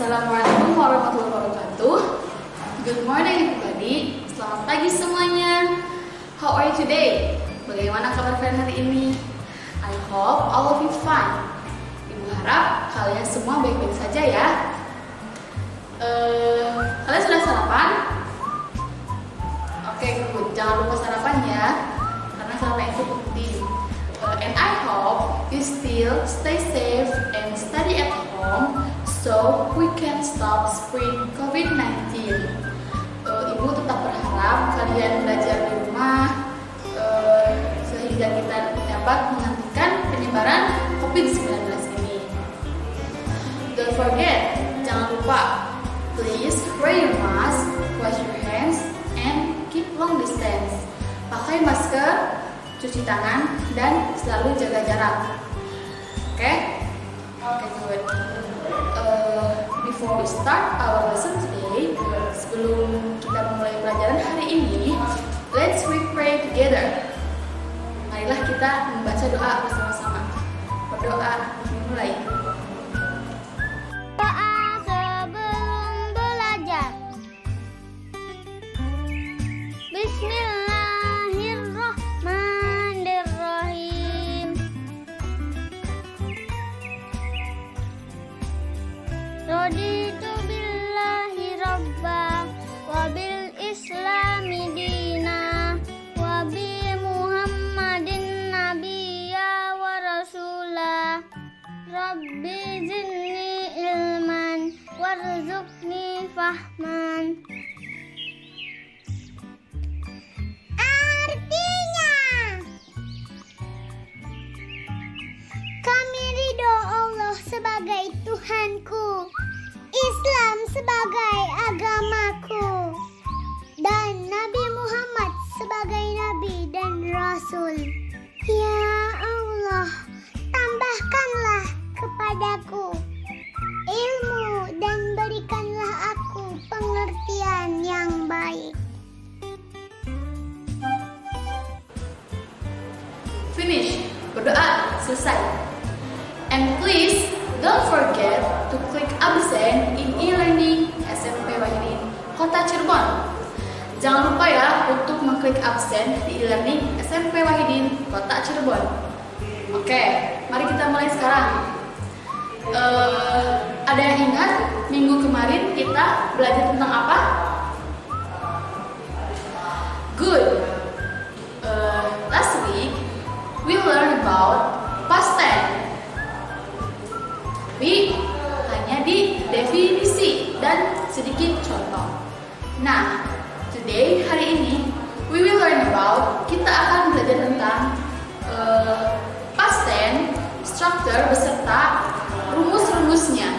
Assalamualaikum warahmatullahi wabarakatuh. Good morning everybody. Selamat pagi semuanya. How are you today? Bagaimana kabar kalian hari ini? I hope all of you fine. Ibu harap kalian semua baik-baik saja ya. Kalian sudah sarapan? Oke, good. Jangan lupa sarapan ya, karena sarapan itu penting. And I hope you still stay safe and study at home so we can stop spread COVID-19. Ibu tetap berharap kalian belajar di rumah sehingga kita dapat menghentikan penyebaran COVID-19 ini. Don't forget, jangan lupa, please wear your mask, wash your hands, and keep long distance. Pakai masker, cuci tangan, dan selalu jaga jarak. Oke, good. Before we start our lesson today, sebelum kita memulai pelajaran hari ini, let's we pray together. Marilah kita membaca doa bersama-sama. Berdoa dimulai. Doa sebelum belajar. Bismillahirrahmanirrahim. Raditu billahi rabba wa bil islami dina wa bi muhammadin nabiyya wa rasulah. Rabbi zidni ilman warzuqni fahman. Artinya, kami ridho Allah sebagai Tuhanku, Islam sebagai agamaku, dan Nabi Muhammad sebagai Nabi dan Rasul. Ya Allah, tambahkanlah kepadaku ilmu dan berikanlah aku pengertian yang baik. Finish. Berdoa selesai. And please don't forget to click absen in e-learning SMP Wahidin Kota Cirebon. Jangan lupa ya untuk mengklik absen di e-learning SMP Wahidin Kota Cirebon. Oke, mari kita mulai sekarang. Ada yang ingat minggu kemarin kita belajar tentang apa? Good. Last week we learn about past tense. Tapi hanya di definisi dan sedikit contoh. Nah, today, hari ini, we will learn about, kita akan belajar tentang past tense, structure beserta rumus-rumusnya.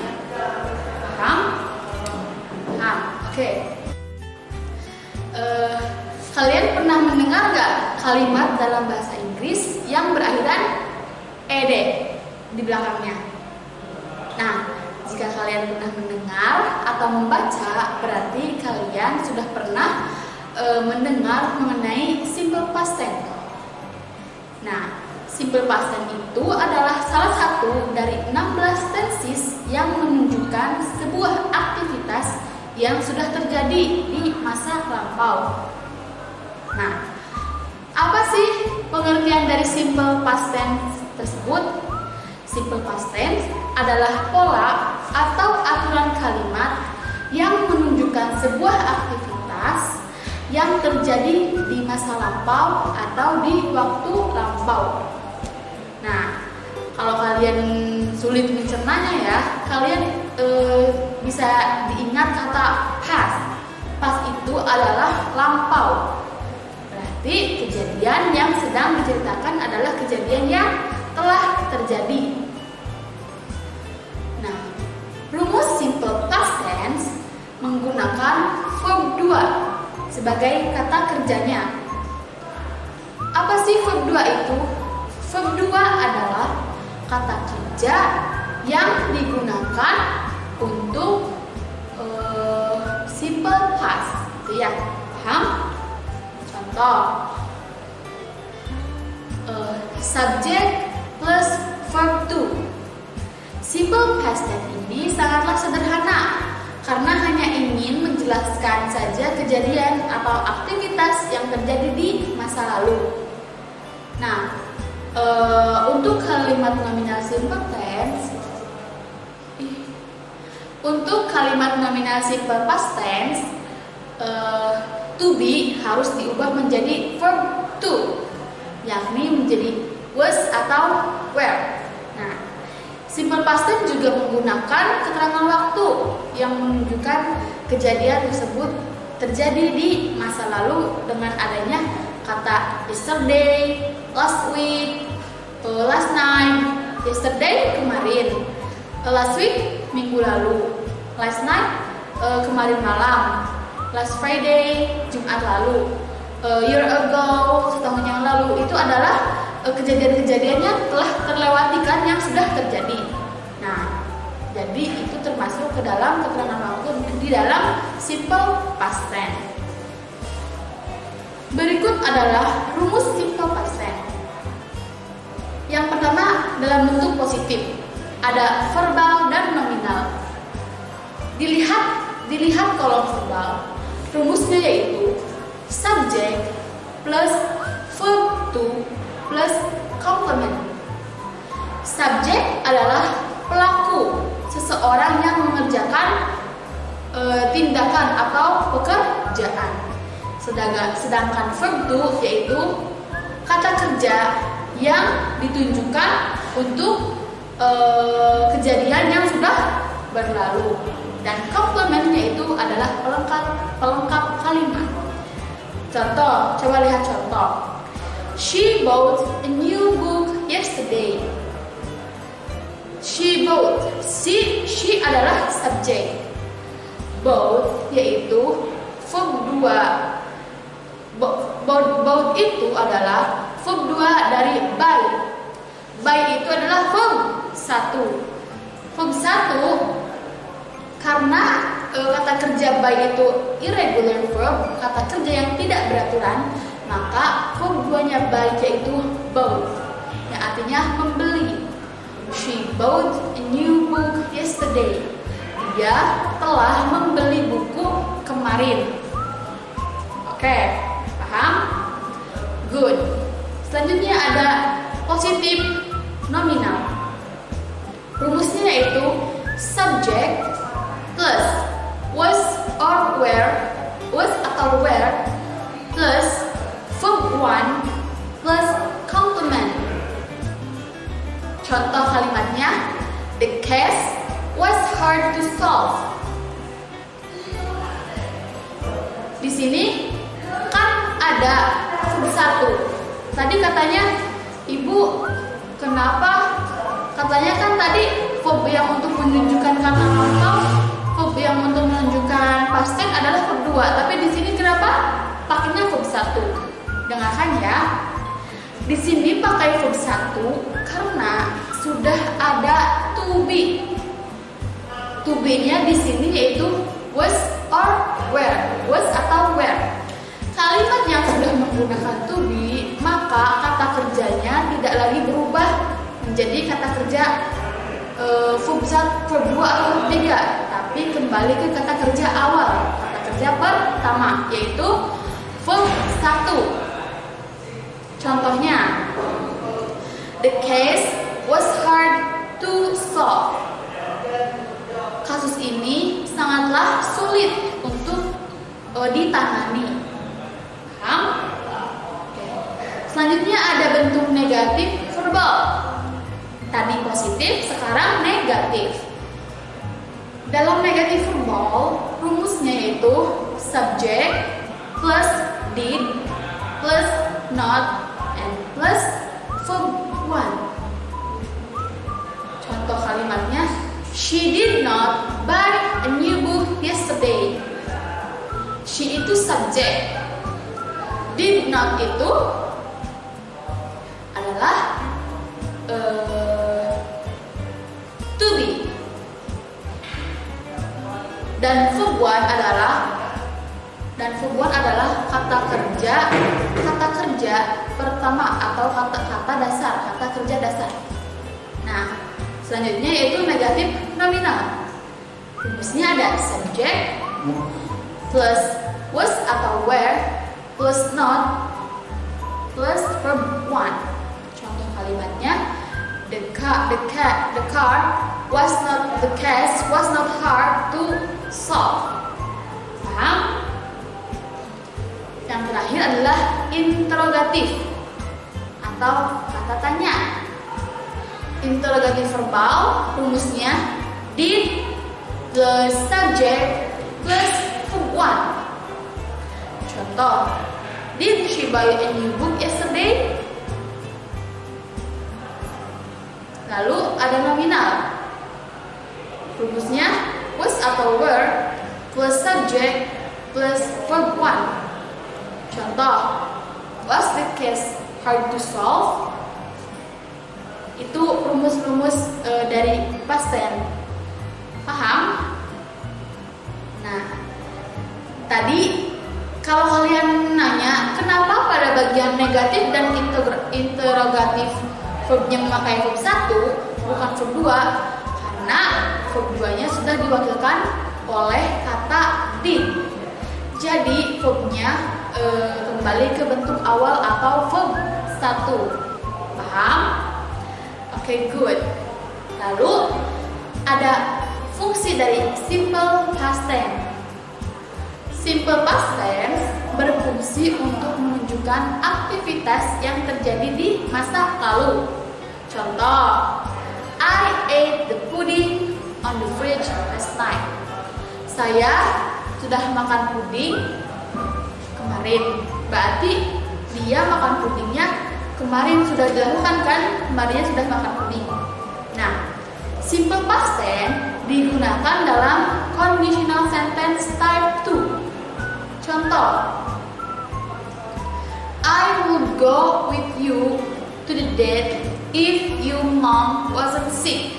Paham? Paham? Oke. Kalian pernah mendengar gak kalimat dalam bahasa Inggris yang berakhiran ed di belakangnya? Nah, jika kalian pernah mendengar atau membaca, berarti kalian sudah pernah mendengar mengenai simple past tense. Nah, simple past tense itu adalah salah satu dari 16 tenses yang menunjukkan sebuah aktivitas yang sudah terjadi di masa lampau. Nah, apa sih pengertian dari simple past tense tersebut? Simple past tense adalah pola atau aturan kalimat yang menunjukkan sebuah aktivitas yang terjadi di masa lampau atau di waktu lampau. Nah, kalau kalian sulit mencernanya ya, kalian bisa diingat kata past. Past itu adalah lampau. Berarti kejadian yang sedang diceritakan adalah kejadian yang telah terjadi. Nah, rumus simple past tense menggunakan verb 2 sebagai kata kerjanya. Apa sih verb 2 itu? Verb 2 adalah kata kerja yang digunakan untuk simple past. Itu ya, paham? Contoh, subject plus verb to. Simple past tense ini sangatlah sederhana karena hanya ingin menjelaskan saja kejadian atau aktivitas yang terjadi di masa lalu. Nah, untuk kalimat nominal simple past tense, to be harus diubah menjadi verb to, yakni menjadi was atau were. Nah, simple past tense juga menggunakan keterangan waktu yang menunjukkan kejadian tersebut terjadi di masa lalu dengan adanya kata yesterday, last week, last night. Yesterday kemarin, last week minggu lalu, last night kemarin malam, last Friday Jumat lalu, year ago setahun yang lalu. Itu adalah kejadian-kejadian yang telah terlewati kan, yang sudah terjadi. Nah, jadi itu termasuk ke dalam keterangan waktu di dalam simple past tense. Berikut adalah rumus simple past tense. Yang pertama dalam bentuk positif, ada verbal dan nominal. Dilihat kolom verbal. Rumusnya yaitu subject plus verb to plus complement. Subjek adalah pelaku, seseorang yang mengerjakan tindakan atau pekerjaan. Sedangkan verb to yaitu kata kerja yang ditunjukkan untuk kejadian yang sudah berlalu. Dan complement yaitu adalah pelengkap kalimat. Contoh, coba lihat contoh. She bought a new book yesterday. She bought. She adalah subjek. Bought yaitu verb 2. Bought itu adalah verb 2 dari buy. Buy itu adalah verb 1. Verb 1 karena kata kerja buy itu irregular verb, kata kerja yang tidak beraturan, maka verb 2-nya buy yaitu bought, yang artinya membeli. She bought a new book yesterday. Dia telah membeli buku kemarin. Oke, paham? Good. Selanjutnya ada positif nominal. Rumusnya yaitu subject plus was or were, was atau were, plus verb 1 plus complement. Contoh kalimatnya, the case was hard to solve. Di sini kan ada verb 1. Tadi katanya, Ibu, kenapa? Katanya kan tadi verb yang untuk menunjukkan kata atau verb yang untuk menunjukkan past tense adalah verb 2. Tapi di sini kenapa pakainya verb 1? Dengarkan ya. Di sini pakai verb 1 karena sudah ada to be. To be-nya di sini yaitu was or were, was atau were. Kalimat yang sudah menggunakan to be, maka kata kerjanya tidak lagi berubah menjadi kata kerja verb 2 atau verb 3, tapi kembali ke kata kerja awal, kata kerja pertama, yaitu verb 1. Contohnya, the case was hard to solve. Kasus ini sangatlah sulit untuk ditangani. Paham? Selanjutnya ada bentuk negatif verbal. Tadi positif, sekarang negatif. Dalam negatif verbal, rumusnya yaitu subject plus did plus not and plus verb 1. Contoh kalimatnya, she did not buy a new book yesterday. She itu subjek. Did not itu adalah to be. Dan verb 1 adalah kata kerja pertama atau kata kerja dasar. Nah, Selanjutnya yaitu negatif nominal. Rumusnya ada subject plus was atau were plus not plus verb one. Contoh kalimatnya, the car was not hard to solve. Paham? Yang terakhir adalah interrogatif atau kata tanya. Interrogatif verbal rumusnya did plus subject plus verb one. Contoh, did she buy a new book yesterday? Lalu ada nominal. Rumusnya was atau were plus subject plus verb one. Contoh, was the case hard to solve? Itu rumus-rumus dari past tense. Paham? Nah, tadi kalau kalian nanya kenapa pada bagian negatif dan interrogatif verbnya memakai verb 1 bukan verb 2, karena verb 2-nya sudah diwakilkan oleh kata did. Jadi verbnya kembali ke bentuk awal atau verb 1. Paham? Oke, good. Lalu ada fungsi dari simple past tense. Simple past tense berfungsi untuk menunjukkan aktivitas yang terjadi di masa lalu. Contoh, I ate the pudding on the fridge last night. Saya sudah makan puding kemarin. Berarti dia makan pudingnya kemarin sudah dilakukan kan? Kemarinnya sudah makan puding. Nah, simple past tense digunakan dalam conditional sentence type 2. Contoh, I would go with you to the date if your mom wasn't sick.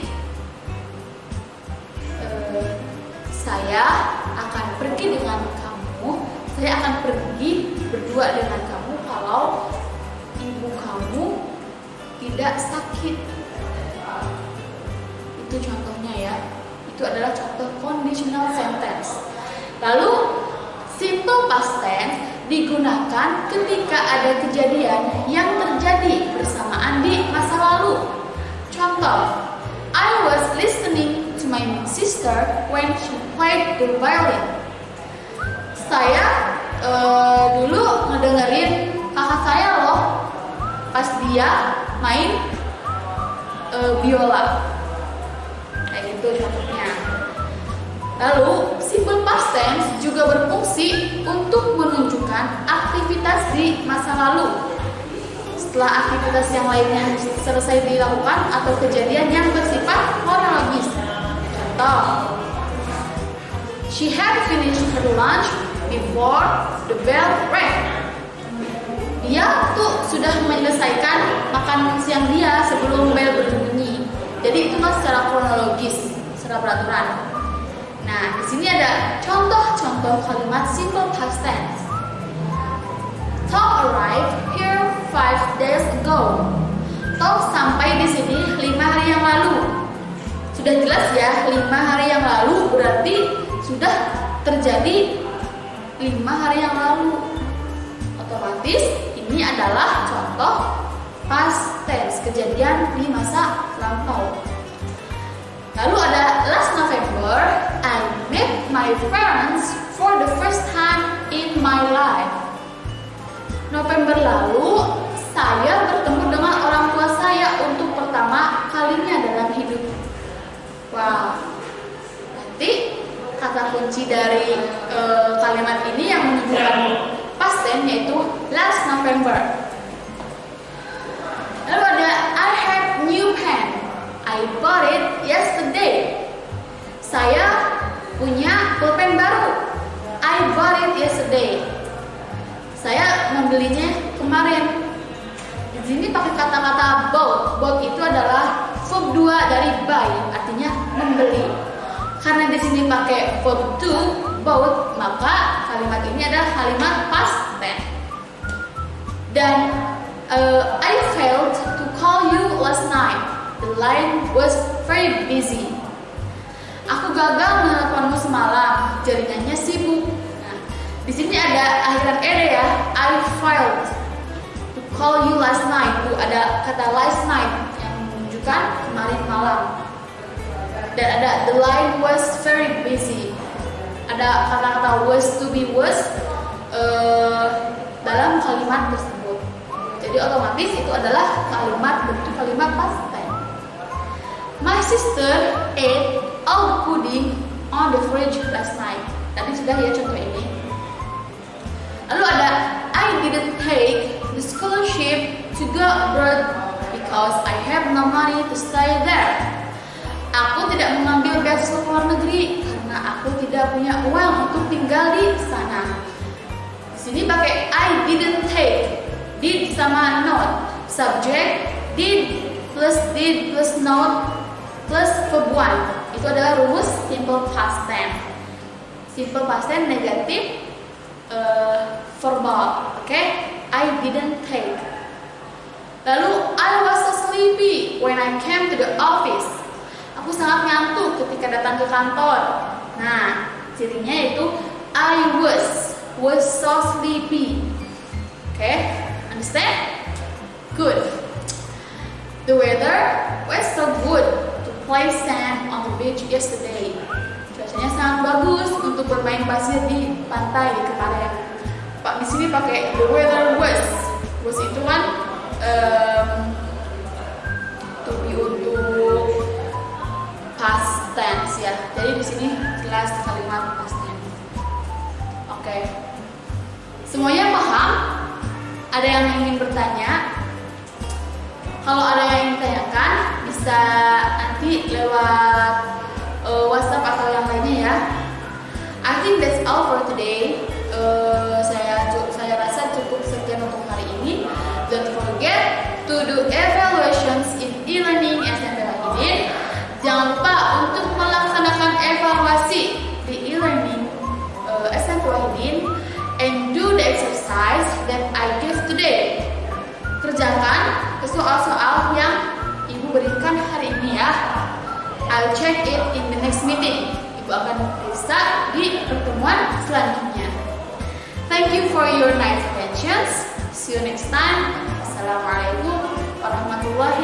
Saya akan pergi dengan kamu. Saya akan pergi berdua dengan kamu kalau ibu kamu tidak sakit. Itu contohnya ya. Itu adalah contoh conditional sentence. Lalu simple past tense digunakan ketika ada kejadian yang terjadi bersamaan di masa lalu. Contoh, I was listening to my sister when she played the violin. Saya dulu ngedengerin kakak saya loh pas dia main biola. Kayak gitu contohnya. Lalu, simple past tense juga berfungsi untuk menunjukkan aktivitas di masa lalu setelah aktivitas yang lainnya selesai dilakukan atau kejadian yang bersifat kronologis. Contoh, she had finished her lunch before the bell rang. Dia tuh sudah menyelesaikan makan siang dia sebelum bel berbunyi. Jadi itu kan secara kronologis, secara peraturan. Nah, di sini ada contoh-contoh kalimat simple past tense. Tom arrived here 5 days ago. Tom sampai di sini 5 hari yang lalu. Sudah jelas ya, 5 hari yang lalu berarti sudah terjadi 5 hari yang lalu. Otomatis ini adalah contoh past tense, kejadian di masa lampau. Lalu ada last November, I met my parents for the first time in my life. November lalu, saya bertemu dengan orang tua saya untuk pertama kalinya dalam hidup. Wow, nanti kata kunci dari kalimat ini yang menunjukkan past tense yaitu last November. Lalu ada I have new pen. I bought it yesterday. Saya punya pulpen baru. I bought it yesterday. Saya membelinya kemarin. Di sini pakai kata-kata bought. Bought itu adalah verb 2 dari buy, artinya membeli. Karena di sini pakai verb to, bought, maka kalimat ini adalah kalimat past tense. Dan I failed to call you last night. The line was very busy. Aku gagal menelponmu semalam, jaringannya sibuk. Nah, di sini ada akhiran ed ya. I failed to call you last night. Tuh ada kata last night yang menunjukkan kemarin malam. Dan ada the line was very busy. Ada kata-kata was to be was dalam kalimat tersebut. Jadi otomatis itu adalah bentuk kalimat past tense. My sister ate all the pudding on the fridge last night. Tadi sudah ya contoh ini. Lalu ada I didn't take the scholarship to go abroad because I have no money to stay there. Aku tidak mengambil beasiswa ke luar negeri karena aku tidak punya uang untuk tinggal di sana. Di sini pakai I didn't take. Did sama not. Subject did plus not plus verb 1. Itu adalah rumus simple past tense. Simple past tense negatif verbal. Oke? I didn't take. Lalu I was so sleepy when I came to the office. Aku sangat ngantuk ketika datang ke kantor. Nah, cirinya itu I was so sleepy. Oke? Understand? Good. The weather was so good to play sand on the beach yesterday. Cuacanya sangat bagus untuk bermain pasir di pantai kemarin. Pak di sini pakai the weather was itu kan to be untuk past tense ya. Jadi di sini jelas kalimat past tense. Oke. Semuanya paham? Ada yang ingin bertanya? Kalau ada yang ingin tanyakan, bisa nanti lewat WhatsApp atau yang lainnya ya. I think that's all for today. Saya rasa cukup sekian untuk hari ini. Don't forget to do evaluations in e-learning SMP Wahidin. Jangan lupa untuk melaksanakan evaluasi di e-learning SMP Wahidin and do the exercise that I give today. Kerjakan soal-soal yang Ibu berikan hari ini ya. I'll check it in the next meeting. Ibu akan periksa di pertemuan selanjutnya. Thank you for your nice attention. See you next time. Assalamualaikum warahmatullahi